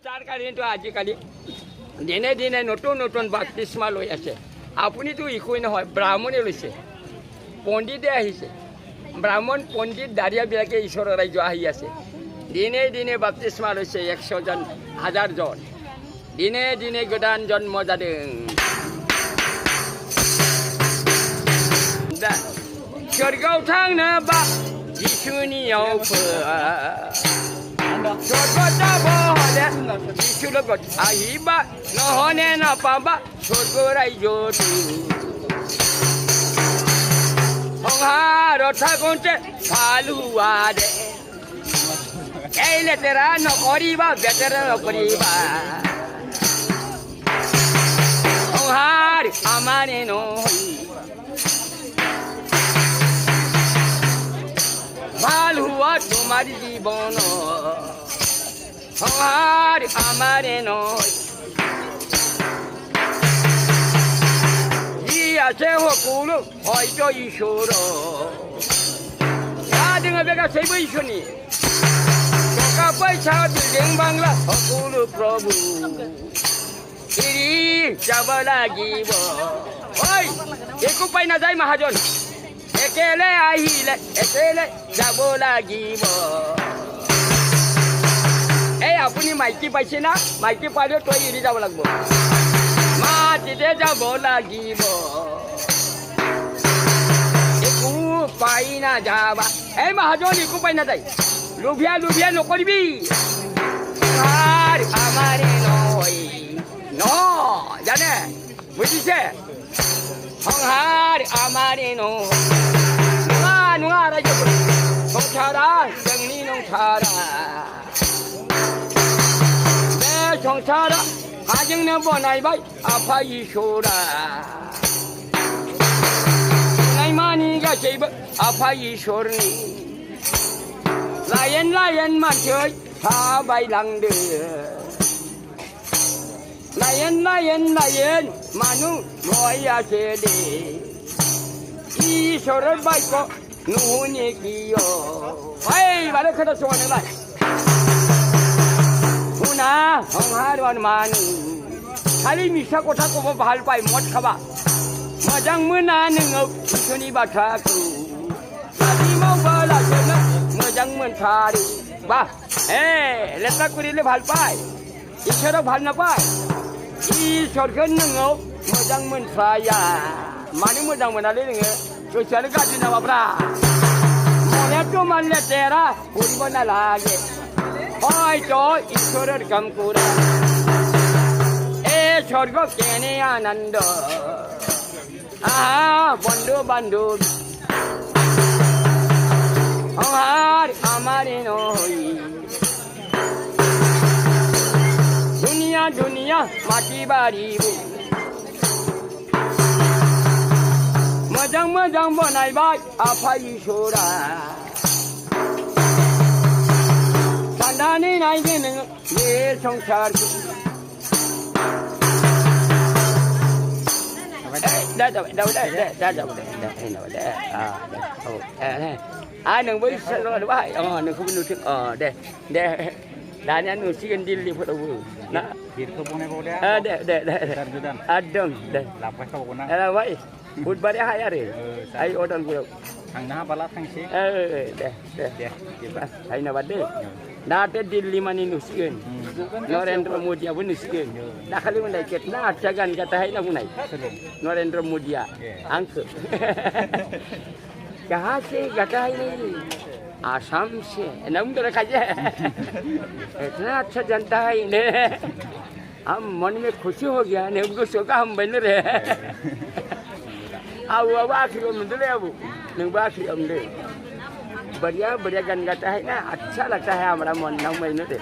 চাৰকাৰীটো আজিকালি দিনে দিনে নতুন নতুন বাপ্তিস্মা লৈ আছে। আপুনিতো একোৱেই নহয়, ব্ৰাহ্মণে লৈছে, পণ্ডিতে আহিছে। ব্ৰাহ্মণ পণ্ডিত দাৰিয়াবিলাকে ঈশ্বৰৰ ৰাজ্য আহি আছে। দিনে দিনে বাপ্তিস্মা লৈছে 100 জন 1000 জন। দিনে দিনে গোদান জন্ম जादों। सोरगोआव थांनोबा जिसुनियाव फै। सोरगोआव हले जिसुल আহিবা নহ'লে নাপাবা স্বৰ্গ ৰাজ্যটো। সংসাৰত থাকোঁতে ভাল হোৱা দে, এই লেতেৰা নকৰিবা, বেতেৰা নকৰিবা। সংসাৰ আমাৰে নহয়, ভাল হোৱা তোমাৰ জীৱন। সংসাৰ আমাৰে নহয়, যি আছে সকলো হয়তো ঈশ্বৰ। जोङो बे गासैबो इसोरनि। टका पैसा बिल्डिं बांला সকলো প্ৰভু। এৰি যাব লাগিব, ঐ একো পাই নাযায় মহাজন। একেলে আহিলে একেলে যাব লাগিব। এই আপুনি মাইকী পাইছে না? মাইকী পালেও তই এৰি যাব লাগিব, মাটিতে যাব লাগিব। একো পাই নাযাবা, এই মহাজন একো পাই নাযায়। লোভিয়া লোভিয়া নকৰিবি, আমাৰে নহয় ন, জানে বুজিছে? সংসাৰ আমাৰে নহয়, नङा रायजोफोर। संसारा जोंनि नंथारा, बे संसारा हाजोंनो बनायबाय आफा इसोरा। नायमानि गासैबो आफा इसोरनि। लायेन लायेन मानसै थाबायलांदो, लायेन लायेन लायेन मानु लयासे दे। ঈশ্বর বাক্য নুশুনি কিয়? এইবারে खोनासङा नोंलाय? শুনা সংসাৰৰ মানুহ খালি মিছা কথা ক'ব ভাল পায়, মদ খাবা। मोजां मोना नोङो इसोरनि बाथ्राखौ, गाज्रि मावब्लासो मोजां मोनथारो। बा লেতেৰা কৰিলে ভাল পায়, ঈশ্বৰক ভাল নাপায়। ঈশ্বৰखौ नोङो मोजां मोनथ्राया। मानो मोजां मोनालै नोङो? गोसोआनो गाज्रि नामाब्रा? मनेथ' मान लेतेरा কৰিব নালাগে, হয়তো ঈশ্বৰৰ কাম কৰা। এই স্বৰ্গ কেনে আনন্দ, বন্ধু বান্ধৱ। সংসাৰ আমাৰে নহয়, দুনিয়া দুনিয়া মাটি বাৰীবোৰ मोजां मोजां बनायबाय आफा इसोरा। साननानै नायदो नोङो बे संसारखौ। दा जाबाय नोंबो बाहाय नोंखौबो नुथों। दे दानिया नुसिगोन दिल्लीफोरावबो ना? दे एकदम दे लाबाय। बुधबारे हाय आरो आइ अदालगुरियाव थांनो हाबाला थांसै। दे धन्यबाद दे। दाथे दिल्ली मानि नुसिगोन, नरेन्द्र मदियाबो नुसिगोन। दाखालि बुंनाय केतना अच्छा गान गाता है ना बुंनाय नरेन्द्र मदिया आंखो। कहाँ से गाता है नहीं? आसाम से ना बुंदों खाजे। इतना अच्छा जानता है ने, हम मन में खुशी हो गया ने, गोसोआव गाहाम मोनबाय रे। आबौआबो आखिरियाव मोनदों लै आबौ, नोंबो आखिरियाव मोनदों। बढ़िया बढ़िया गान गाता है ना, अच्छा लगता है हमारा मन ना मैंने दे।